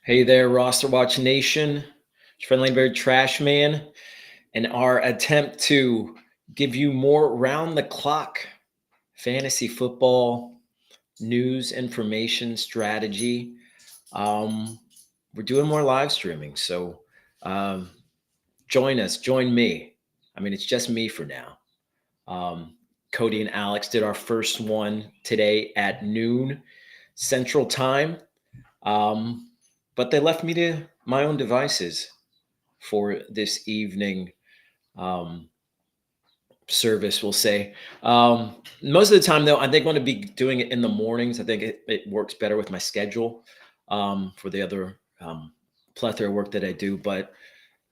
Hey there, RosterWatch Nation, friendly bird trash man, and our attempt to give you more round the clock fantasy football news, information, strategy. Um, we're doing more live streaming, so um, join us, join me. I mean, it's just me for now. Um, Cody and Alex did our first one today at noon Central Time. But they left me to my own devices for this evening um, service, we'll say. Most of the time, though, I think I'm going to be doing it in the mornings. I think it works better with my schedule for the other plethora of work that I do. But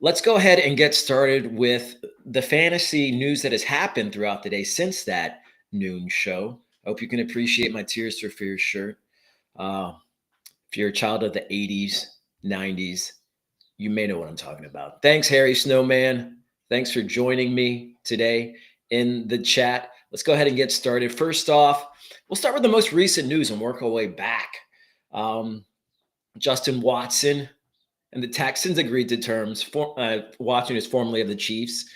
let's go ahead and get started with the fantasy news that has happened throughout the day since that noon show. I hope you can appreciate my Tears for Fears shirt. Uh, if you're a child of the 80s, 90s, you may know what I'm talking about. Thanks, Harry Snowman. Thanks for joining me today in the chat. Let's go ahead and get started. First off, we'll start with the most recent news and work our way back. Justin Watson and the Texans agreed to terms. Watson is formerly of the Chiefs.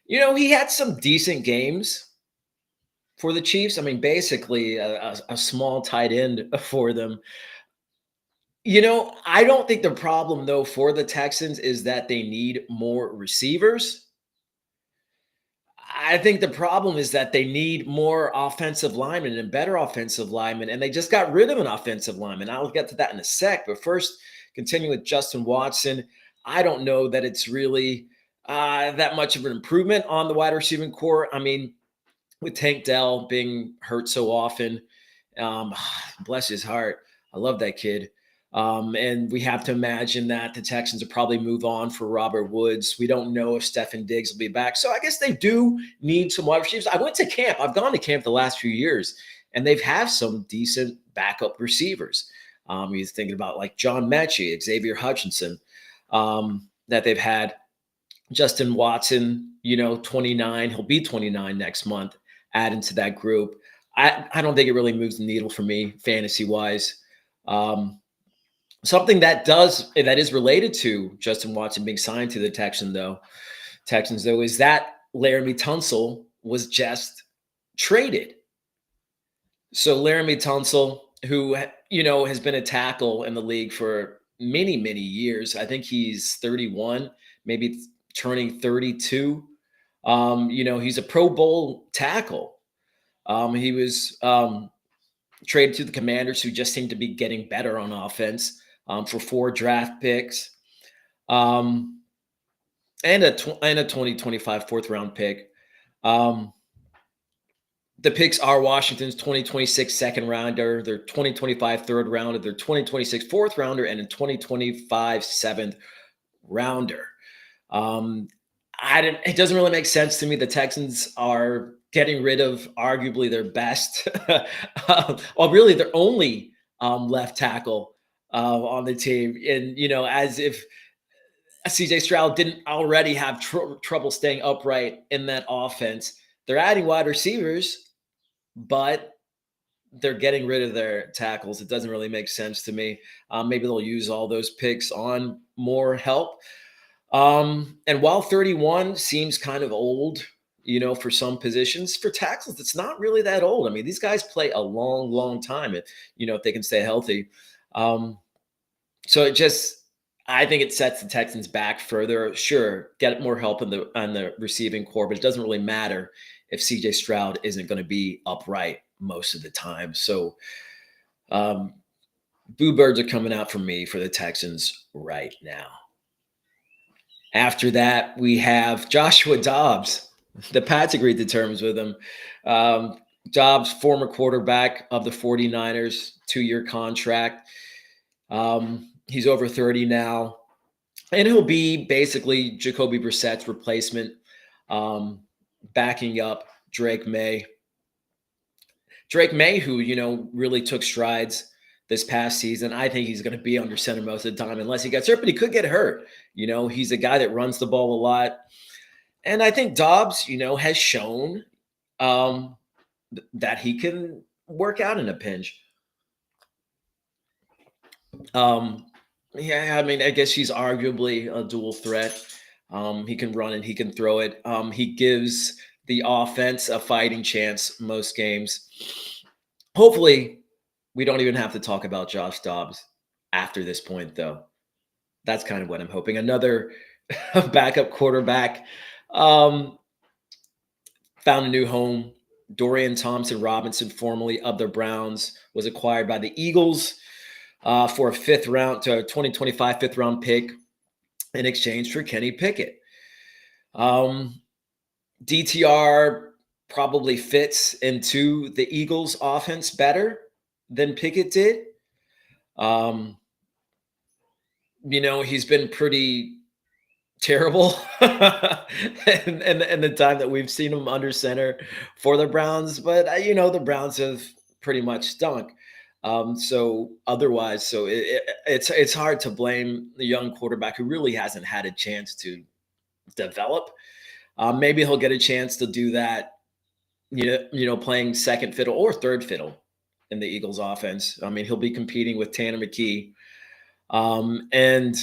You know, he had some decent games for the Chiefs. I mean, basically a small tight end for them. You know, I don't think the problem, though, for the Texans is that they need more receivers. I think the problem is that they need more offensive linemen and better offensive linemen, and they just got rid of an offensive lineman. I'll get to that in a sec. But first, continue with Justin Watson. I don't know that it's really that much of an improvement on the wide receiving core. I mean, with Tank Dell being hurt so often, um, bless his heart. I love that kid. And we have to imagine that the Texans will probably move on for Robert Woods. We don't know if Stefan Diggs will be back. So I guess they do need some wide receivers. I went to camp. I've gone to camp the last few years, and they've have some decent backup receivers. He's thinking about like John Mechie, Xavier Hutchinson, that they've had. Justin Watson, 29. He'll be 29 next month, add into that group. I don't think it really moves the needle for me fantasy-wise. Something that is related to Justin Watson being signed to the Texans though, is that Laramie Tunsil was just traded. So Laramie Tunsil, who has been a tackle in the league for many, many years. I think he's 31, maybe turning 32. He's a Pro Bowl tackle. He was traded to the Commanders, who just seem to be getting better on offense, for 4 draft picks, and a 2025 fourth round pick. The picks are Washington's 2026 second rounder, their 2025 third rounder, their 2026 fourth rounder, and a 2025 seventh rounder. It doesn't really make sense to me. The Texans are getting rid of arguably their best, well, really their only left tackle on the team. And, as if CJ Stroud didn't already have trouble staying upright in that offense. They're adding wide receivers, but they're getting rid of their tackles. It doesn't really make sense to me. Maybe they'll use all those picks on more help. And while 31 seems kind of old, for some positions, for tackles, it's not really that old. I mean, these guys play a long, long time if they can stay healthy. So I think it sets the Texans back further. Sure, get more help on the receiving core, but it doesn't really matter if CJ Stroud isn't going to be upright most of the time. So boo birds are coming out for me for the Texans right now. After that, we have Joshua Dobbs. The Pats agreed to terms with him. Dobbs, former quarterback of the 49ers, 2-year contract. He's over 30 now. And he'll be basically Jacoby Brissett's replacement, backing up Drake May. Drake May, who, really took strides this past season. I think he's going to be under center most of the time unless he gets hurt, but he could get hurt. He's a guy that runs the ball a lot. And I think Dobbs, has shown that he can work out in a pinch. Yeah, I mean, I guess he's arguably a dual threat. He can run and he can throw it. He gives the offense a fighting chance most games. Hopefully, we don't even have to talk about Josh Dobbs after this point, though. That's kind of what I'm hoping. Another backup quarterback um, found a new home. Dorian Thompson Robinson, formerly of the Browns, was acquired by the Eagles for a fifth round to a 2025 fifth round pick in exchange for Kenny Pickett. Um, DTR probably fits into the Eagles' offense better than Pickett did. Um, he's been pretty terrible and the time that we've seen him under center for the Browns, but the Browns have pretty much stunk. It's hard to blame the young quarterback who really hasn't had a chance to develop. Maybe he'll get a chance to do that, playing second fiddle or third fiddle in the Eagles offense. I mean, he'll be competing with Tanner McKee. And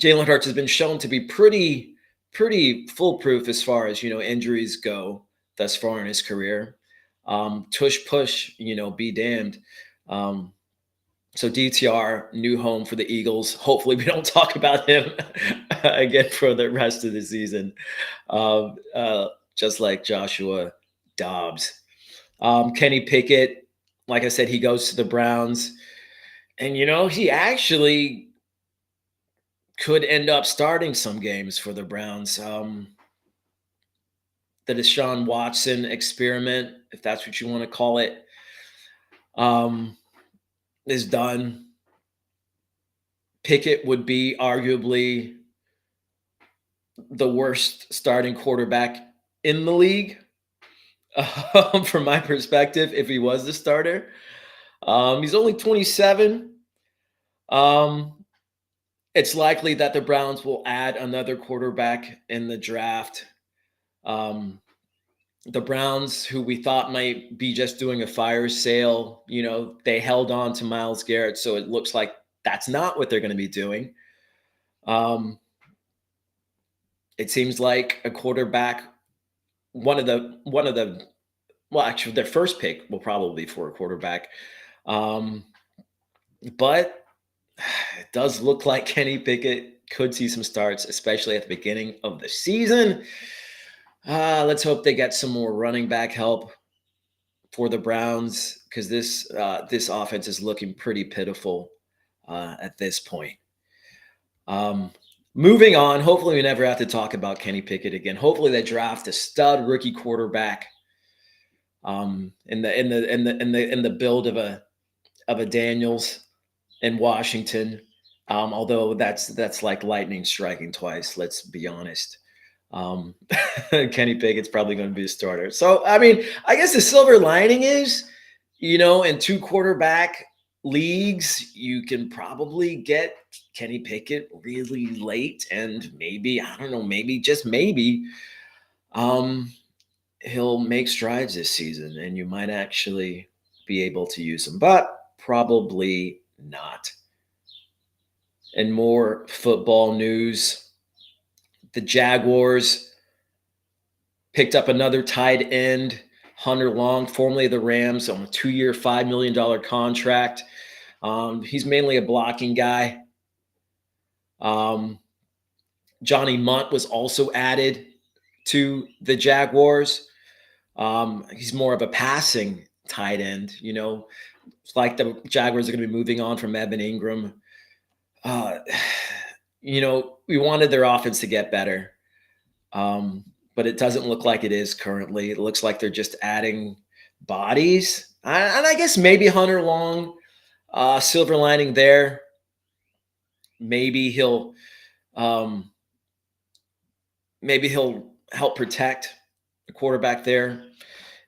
Jalen Hurts has been shown to be pretty foolproof as far as, injuries go thus far in his career. Tush push, be damned. So DTR, new home for the Eagles. Hopefully, we don't talk about him again for the rest of the season. Just like Joshua Dobbs. Kenny Pickett, like I said, he goes to the Browns. And, he actually could end up starting some games for the Browns. The Deshaun Watson experiment, if that's what you want to call it, is done. Pickett would be arguably the worst starting quarterback in the league, from my perspective, if he was the starter. He's only 27. It's likely that the Browns will add another quarterback in the draft. The Browns, who we thought might be just doing a fire sale, they held on to Myles Garrett, so it looks like that's not what they're going to be doing. It seems like a quarterback, well, actually, their first pick will probably be for a quarterback. But it does look like Kenny Pickett could see some starts, especially at the beginning of the season. Let's hope they get some more running back help for the Browns, because this offense is looking pretty pitiful at this point. Moving on, hopefully we never have to talk about Kenny Pickett again. Hopefully they draft a stud rookie quarterback in the build of a Daniels in Washington. Although that's like lightning striking twice. Let's be honest. Kenny Pickett's probably going to be a starter. So, I mean, I guess the silver lining is, in two quarterback leagues, you can probably get Kenny Pickett really late, and maybe, I don't know, maybe, just maybe, he'll make strides this season, and you might actually be able to use him, but probably not. And more football news. The Jaguars picked up another tight end, Hunter Long, formerly of the Rams, on a 2-year, $5 million contract. He's mainly a blocking guy. Johnny Munt was also added to the Jaguars. He's more of a passing tight end. It's like the Jaguars are going to be moving on from Evan Ingram. We wanted their offense to get better. But it doesn't look like it is currently. It looks like they're just adding bodies. And I guess maybe Hunter Long, silver lining there. Maybe he'll help protect the quarterback there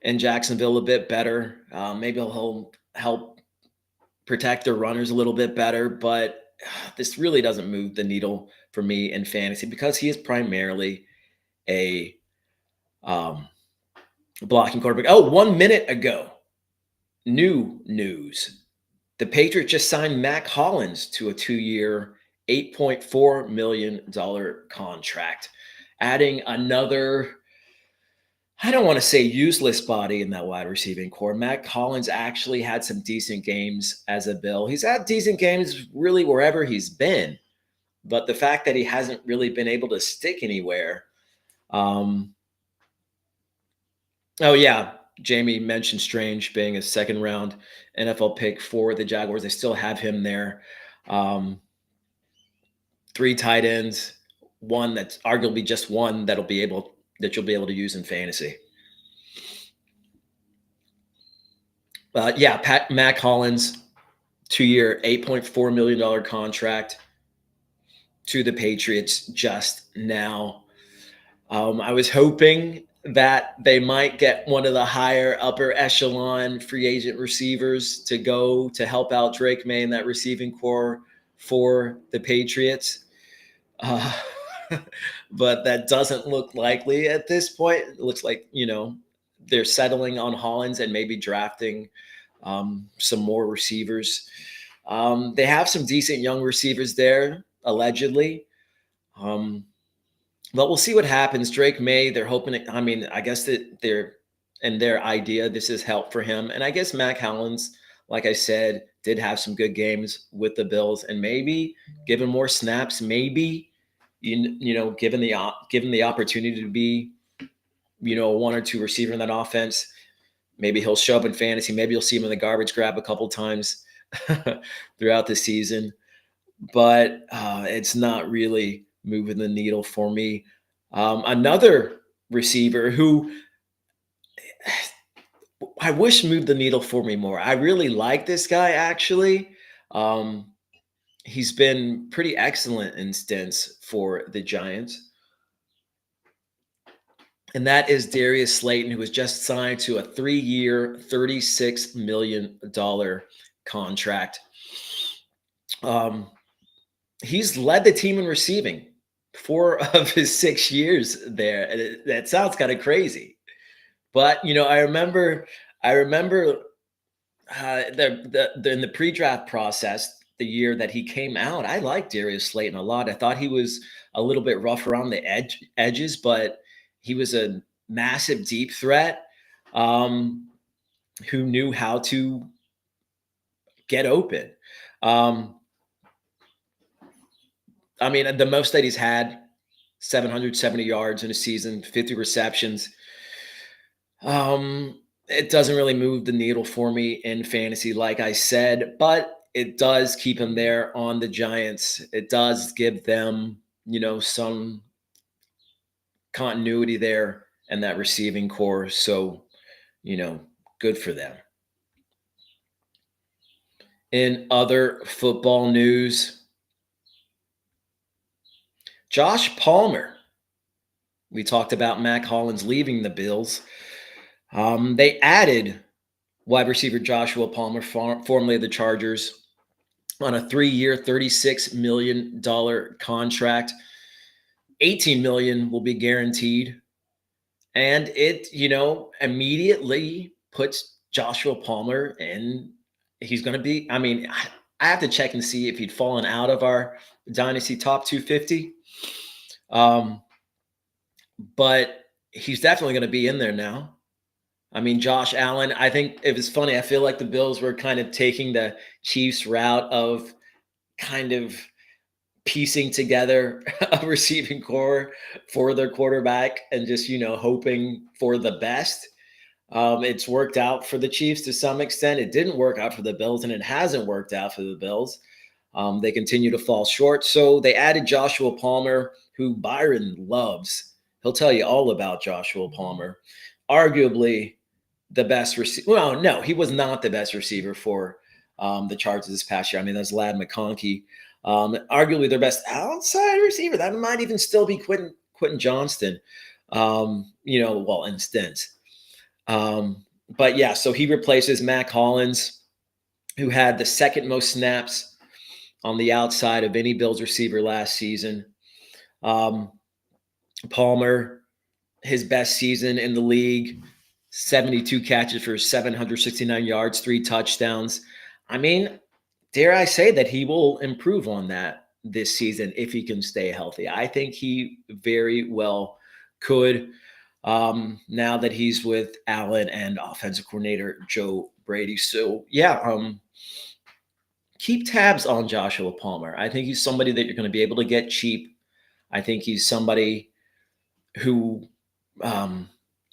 in Jacksonville a bit better. Maybe he'll help protect their runners a little bit better. But this really doesn't move the needle for me in fantasy, because he is primarily a blocking quarterback. 1 minute ago, new news. The Patriots just signed Mac Hollins to a 2-year, $8.4 million contract, adding another, I don't want to say useless body in that wide receiving core. Mac Hollins actually had some decent games as a Bill. He's had decent games really wherever he's been, but the fact that he hasn't really been able to stick anywhere. Oh, yeah. Jamie mentioned Strange being a second round NFL pick for the Jaguars. They still have him there. Um, 3 tight ends, one that's arguably just one that you'll be able to use in fantasy. Mac Hollins, 2-year, $8.4 million contract to the Patriots just now. I was hoping that they might get one of the higher upper echelon free agent receivers to go to help out Drake May in that receiving core for the Patriots. But that doesn't look likely at this point. It looks like, they're settling on Hollins and maybe drafting some more receivers. They have some decent young receivers there, allegedly. But we'll see what happens. Drake May, they're hoping. I guess that their idea, this is help for him. And I guess Mac Hollins, like I said, did have some good games with the Bills, and maybe given more snaps, maybe given the opportunity to be, a 1 or 2 receiver in that offense, maybe he'll show up in fantasy. Maybe you'll see him in the garbage grab a couple times throughout the season. But it's not really moving the needle for me. Another receiver who I wish moved the needle for me more. I really like this guy, actually. He's been pretty excellent in stints for the Giants. And that is Darius Slayton, who was just signed to a 3-year, $36 million contract. He's led the team in receiving 4 of his 6 years there. And that sounds kind of crazy. But, I remember in the pre-draft process, the year that he came out, I liked Darius Slayton a lot. I thought he was a little bit rough around the edges, but he was a massive deep threat who knew how to get open. The most that he's had, 770 yards in a season, 50 receptions. It doesn't really move the needle for me in fantasy, like I said, but it does keep him there on the Giants. It does give them, some continuity there and that receiving core. So, good for them. In other football news, Josh Palmer. We talked about Mac Hollins leaving the Bills. They added wide receiver Joshua Palmer, formerly of the Chargers, on a 3-year, $36 million contract. $18 million will be guaranteed. And it, immediately puts Joshua Palmer in. He's going to be, I have to check and see if he'd fallen out of our Dynasty top 250. But he's definitely going to be in there now. Josh Allen, I think it was funny. I feel like the Bills were kind of taking the Chiefs route of kind of piecing together a receiving core for their quarterback and just, hoping for the best. It's worked out for the Chiefs to some extent. It didn't work out for the Bills, and it hasn't worked out for the Bills. They continue to fall short. So they added Joshua Palmer, who Byron loves. He'll tell you all about Joshua Palmer. Arguably the best receiver. Well, no, he was not the best receiver for the Chargers this past year. That's Ladd McConkey. Arguably their best outside receiver. That might even still be Quentin Johnston, in stints. But yeah, so he replaces Mac Hollins, who had the second most snaps on the outside of any Bills receiver last season. Palmer, his best season in the league, 72 catches for 769 yards, 3 touchdowns. dare I say that he will improve on that this season if he can stay healthy. I think he very well could. Now that he's with Allen and offensive coordinator Joe Brady. So yeah, keep tabs on Joshua Palmer. I think he's somebody that you're going to be able to get cheap. I think he's somebody who,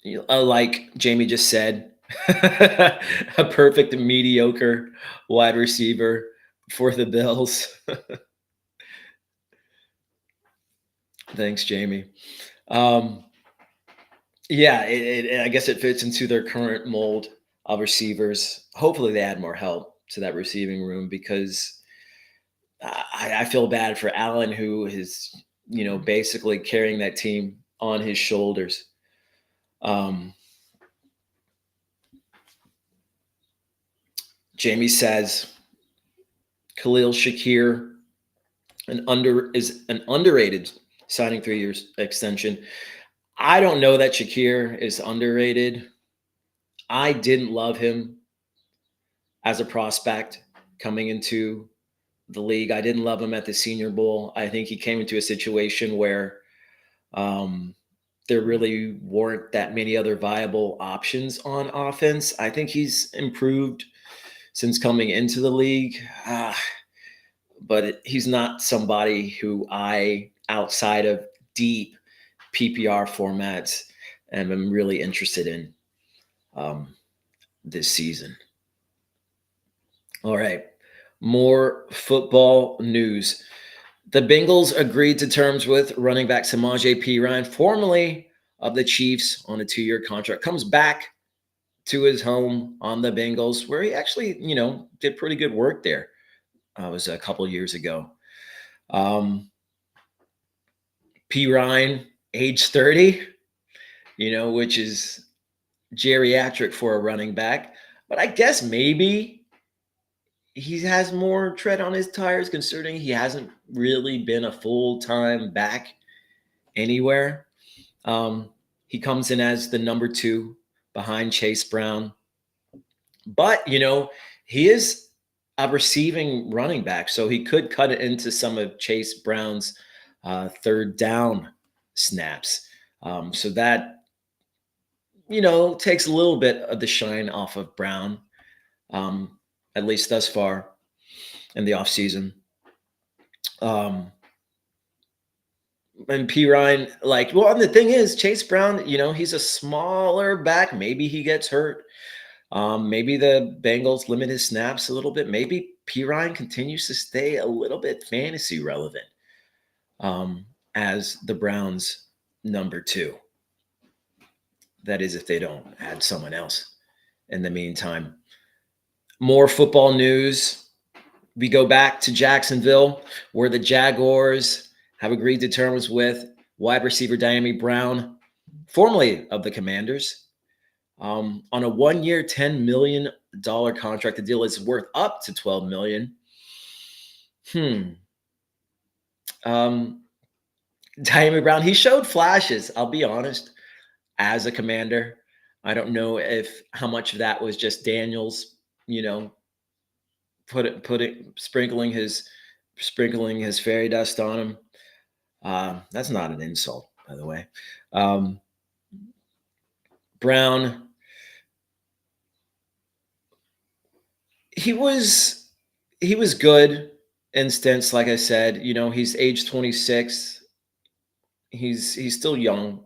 like Jamie just said, a perfect mediocre wide receiver for the Bills. Thanks, Jamie. Um, yeah, I guess it fits into their current mold of receivers. Hopefully, they add more help to that receiving room because I feel bad for Allen, who is basically carrying that team on his shoulders. Um, Jamie says Khalil Shakir is an underrated signing 3 years extension. I don't know that Shakir is underrated. I didn't love him as a prospect coming into the league. I didn't love him at the Senior Bowl. I think he came into a situation where um, there really weren't that many other viable options on offense. I think he's improved since coming into the league, but he's not somebody who outside of deep PPR formats, am really interested in this season. All right, more football news. The Bengals agreed to terms with running back Samaje Perine, formerly of the Chiefs, on a 2-year contract. Comes back to his home on the Bengals, where he actually, did pretty good work there. It was a couple years ago. Perine, age 30, which is geriatric for a running back. But I guess maybe he has more tread on his tires, considering he hasn't really been a full-time back anywhere. He comes in as the number 2 behind Chase Brown. But, he is a receiving running back, so he could cut it into some of Chase Brown's third down snaps. So that, takes a little bit of the shine off of Brown, at least thus far in the offseason. And Perine, and the thing is, Chase Brown, he's a smaller back. Maybe he gets hurt. Maybe the Bengals limit his snaps a little bit. Maybe Perine continues to stay a little bit fantasy relevant as the Browns' number 2. That is, if they don't add someone else in the meantime. More football news. We go back to Jacksonville, where the Jaguars have agreed to terms with wide receiver Dyami Brown, formerly of the Commanders, on a 1-year, $10 million contract. The deal is worth up to $12 million. Dyami Brown, he showed flashes, I'll be honest, as a Commander. I don't know how much of that was just Daniels, sprinkling his fairy dust on him. That's not an insult, by the way. Brown, he was good in stints. Like I said, he's age 26. He's still young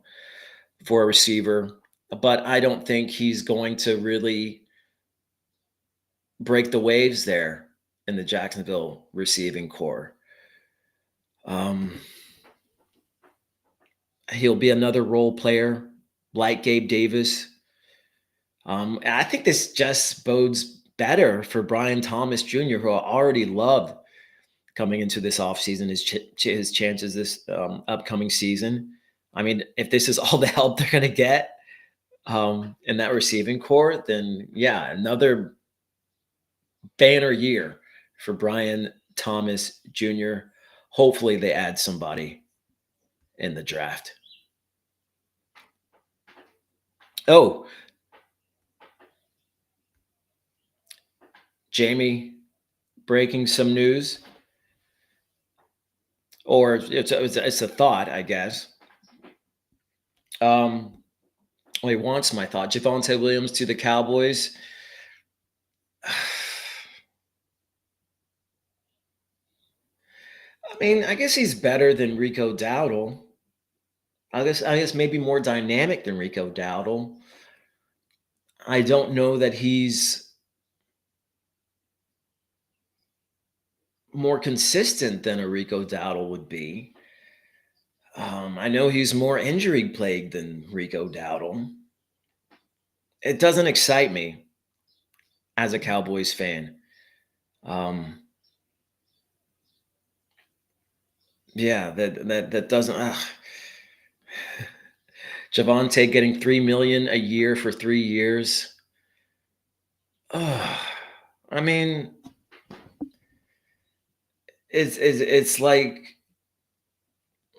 for a receiver, but I don't think he's going to really break the waves there in the Jacksonville receiving core. He'll be another role player like Gabe Davis. And I think this just bodes better for Brian Thomas Jr., who I already loved coming into this offseason, his chances this upcoming season. I mean, if this is all the help they're going to get in that receiving core, then yeah, another banner year for Brian Thomas Jr. Hopefully they add somebody in the draft. Oh, Jamie breaking some news, or it's a thought, I guess. Well, he wants my thought. Javonte Williams to the Cowboys. I mean, I guess he's better than Rico Dowdle. I guess maybe more dynamic than Rico Dowdle. I don't know that he's more consistent than a Rico Dowdle would be. I know he's more injury plagued than Rico Dowdle. It doesn't excite me as a Cowboys fan. Um, yeah, that doesn't. Javonte getting $3 million a year for 3 years. I mean, it's like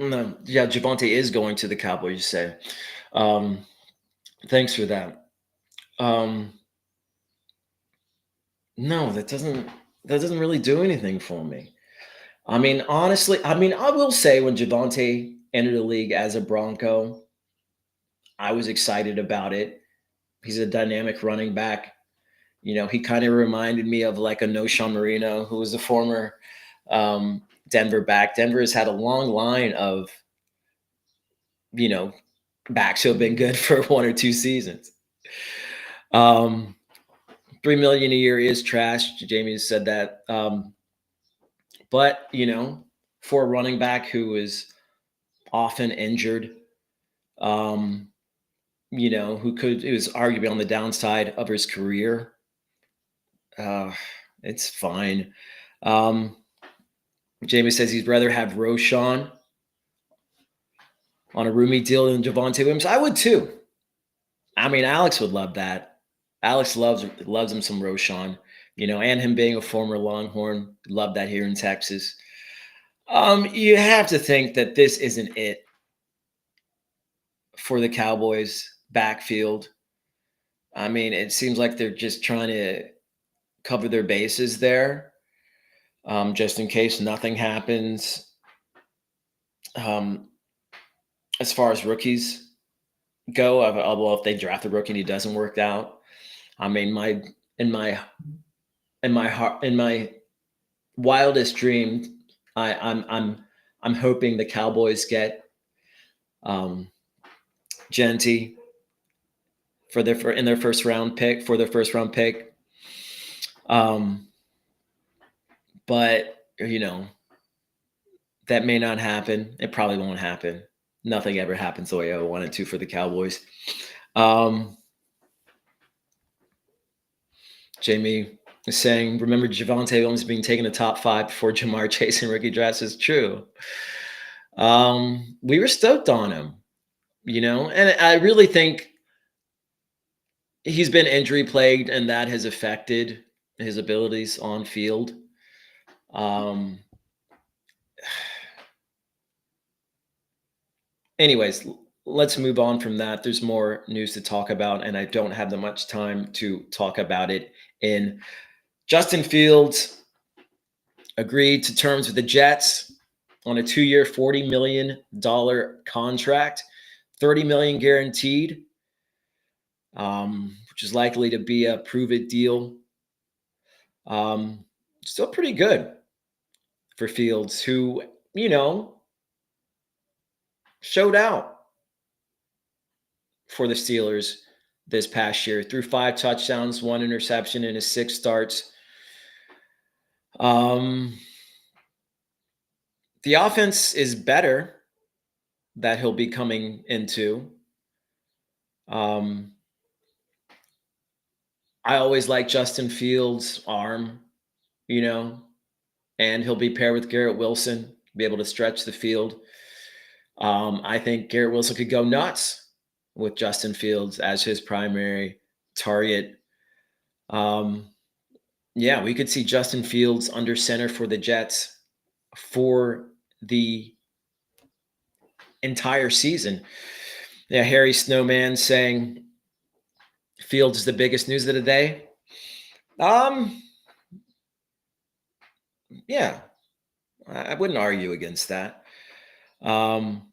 no, yeah. Javonte is going to the Cowboys. You say, um, thanks for that. Um, no, that doesn't really do anything for me. I mean, honestly, I mean, I will say when Javonte entered the league as a Bronco, I was excited about it. He's a dynamic running back. He kind of reminded me of like a No Sean Marino, who was a former Denver back. Denver has had a long line of, you know, backs who have been good for 1 or 2 seasons. 3 million a year is trash. Jamie has said that. But for a running back who is often injured, um, who was arguably on the downside of his career, uh, it's fine. Um, Jamie says he'd rather have Roshan on a roomie deal than Javonte Williams. I would too. I mean, Alex would love that. Alex loves him some Roshan, and him being a former Longhorn. Love that here in Texas. You have to think that this isn't it for the Cowboys backfield. I mean, it seems like they're just trying to cover their bases there, just in case nothing happens. As far as rookies go, well, if they draft a rookie and he doesn't work out, I mean, in my wildest dream, I'm hoping the Cowboys get Genty in their first round pick for their first round pick. But that may not happen. It probably won't happen. Nothing ever happens the way I wanted to for the Cowboys. Jamie is saying, remember Javonte Williams being taken to top 5 before Jamar Chase in rookie drafts is true. We were stoked on him, and I really think he's been injury plagued and that has affected his abilities on field. Anyways, let's move on from that. There's more news to talk about, and I don't have that much time to talk about it. Justin Fields agreed to terms with the Jets on a 2-year, $40 million contract, $30 million guaranteed, which is likely to be a prove-it deal. Still pretty good for Fields, who, showed out for the Steelers this past year. Threw 5 touchdowns, 1 interception in his 6 starts. The offense is better that he'll be coming into. I always like Justin Fields' arm, and he'll be paired with Garrett Wilson, be able to stretch the field. I think Garrett Wilson could go nuts with Justin Fields as his primary target. Yeah, we could see Justin Fields under center for the Jets for the entire season. Yeah, Harry Snowman saying Fields is the biggest news of the day. Yeah, I wouldn't argue against that. Um,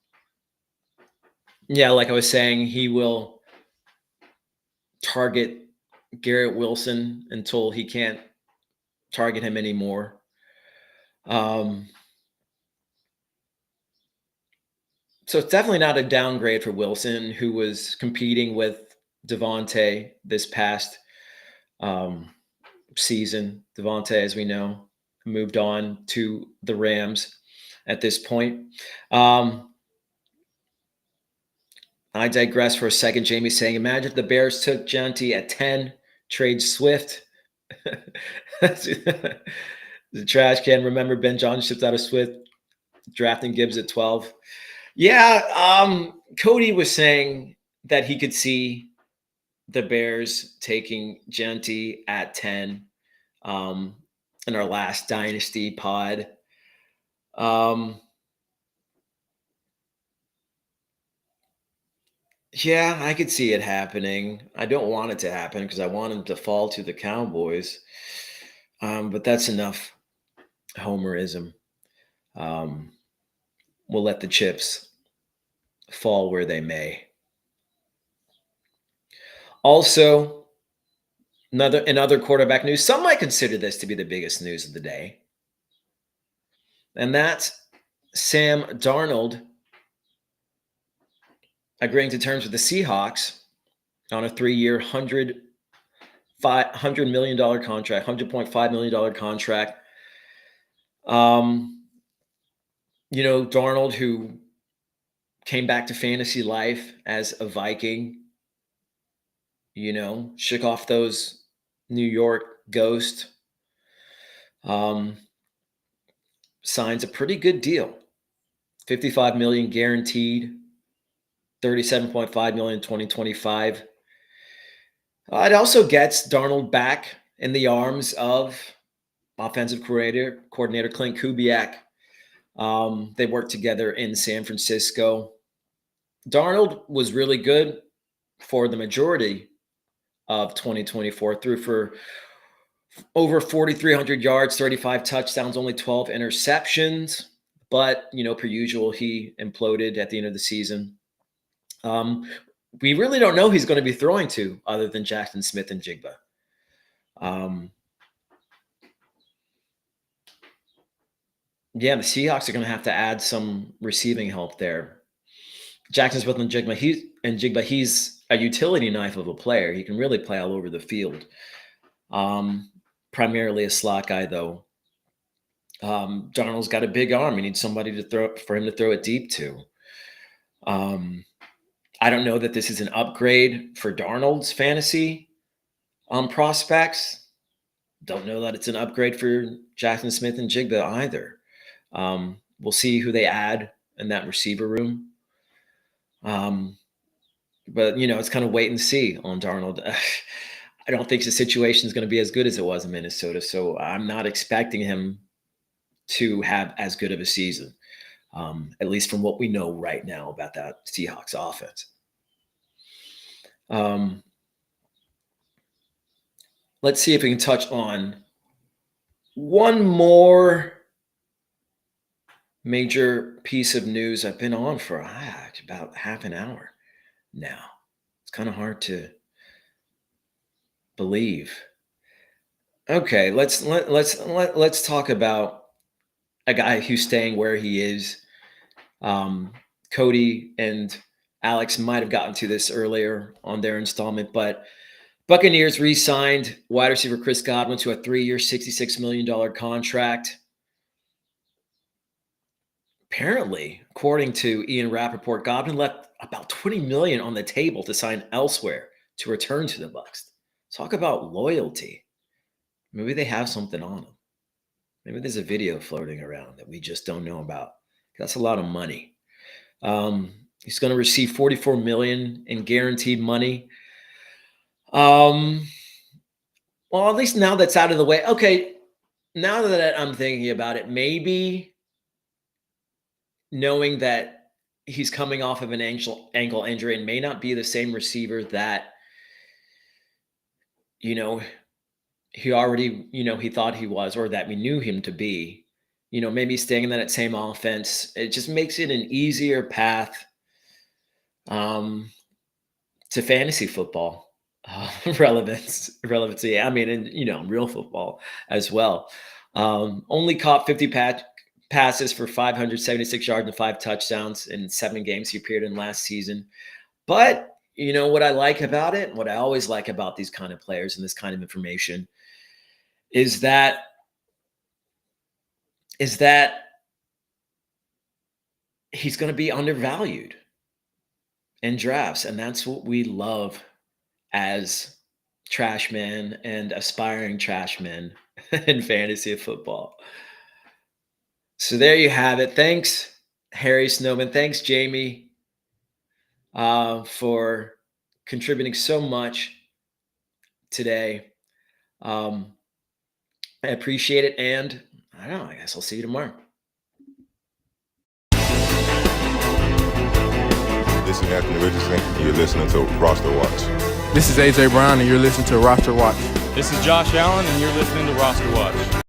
yeah, like I was saying, he will target Garrett Wilson until he can't target him anymore. Um, so it's definitely not a downgrade for Wilson, who was competing with Devontae this past um, season. Devontae, as we know, moved on to the Rams at this point. Um, I digress for a second. Jamie saying, imagine if the Bears took Genty at 10, trade Swift. The trash can. Remember, Ben Johnson shipped out of Swift, drafting Gibbs at 12. Yeah, Cody was saying that he could see the Bears taking Genty at 10 um, in our last Dynasty pod. Um, yeah, I could see it happening. I don't want it to happen because I want him to fall to the Cowboys. But that's enough homerism. Um, we'll let the chips fall where they may. Also, another quarterback news. Some might consider this to be the biggest news of the day, and that's Sam Darnold agreeing to terms with the Seahawks on a 3-year, $100 million contract, $100.5 million contract. Darnold, who came back to fantasy life as a Viking, shook off those New York ghosts, um, signs a pretty good deal. 55 million guaranteed, 37.5 million in 2025. It also gets Darnold back in the arms of offensive coordinator Clint Kubiak. They worked together in San Francisco. Darnold was really good for the majority of 2024, threw for over 4,300 yards, 35 touchdowns, only 12 interceptions. But, per usual, he imploded at the end of the season. We really don't know who he's going to be throwing to other than Jackson Smith and Jigba. Yeah, the Seahawks are going to have to add some receiving help there. Jackson Smith and Jigba, he's a utility knife of a player. He can really play all over the field. Primarily a slot guy, though. Darnold's got a big arm. He needs somebody for him to throw it deep to. I don't know that this is an upgrade for Darnold's fantasy prospects. Don't know that it's an upgrade for Jackson Smith and Jigba either. We'll see who they add in that receiver room. But it's kind of wait and see on Darnold. I don't think the situation is going to be as good as it was in Minnesota, so I'm not expecting him to have as good of a season, at least from what we know right now about that Seahawks offense. Let's see if we can touch on one more major piece of news. I've been on for about half an hour now. It's kind of hard to believe. Okay, let's talk about a guy who's staying where he is. Cody and Alex might have gotten to this earlier on their installment, but Buccaneers re-signed wide receiver Chris Godwin to a 3-year, $66 million contract. Apparently, according to Ian Rappaport, Godwin left about $20 million on the table to sign elsewhere to return to the Bucs. Talk about loyalty. Maybe they have something on him. Maybe there's a video floating around that we just don't know about. That's a lot of money. He's going to receive $44 million in guaranteed money. Well, at least now that's out of the way. Okay, now that I'm thinking about it, maybe knowing that he's coming off of an ankle injury and may not be the same receiver that he already, he thought he was, or that we knew him to be, maybe staying in that same offense. It just makes it an easier path to fantasy football relevancy. I mean, and real football as well. Only caught 50 passes for 576 yards and 5 touchdowns in 7 games he appeared in last season. But what I like about it, what I always like about these kind of players and this kind of information is that he's going to be undervalued in drafts. And that's what we love as trash men and aspiring trash men in fantasy football. So there you have it. Thanks, Harry Snowman. Thanks, Jamie, for contributing so much today. I appreciate it. And I don't know, I guess I'll see you tomorrow. This is Anthony Richardson. You're listening to RosterWatch. This is AJ Brown, and you're listening to RosterWatch. This is Josh Allen, and you're listening to RosterWatch.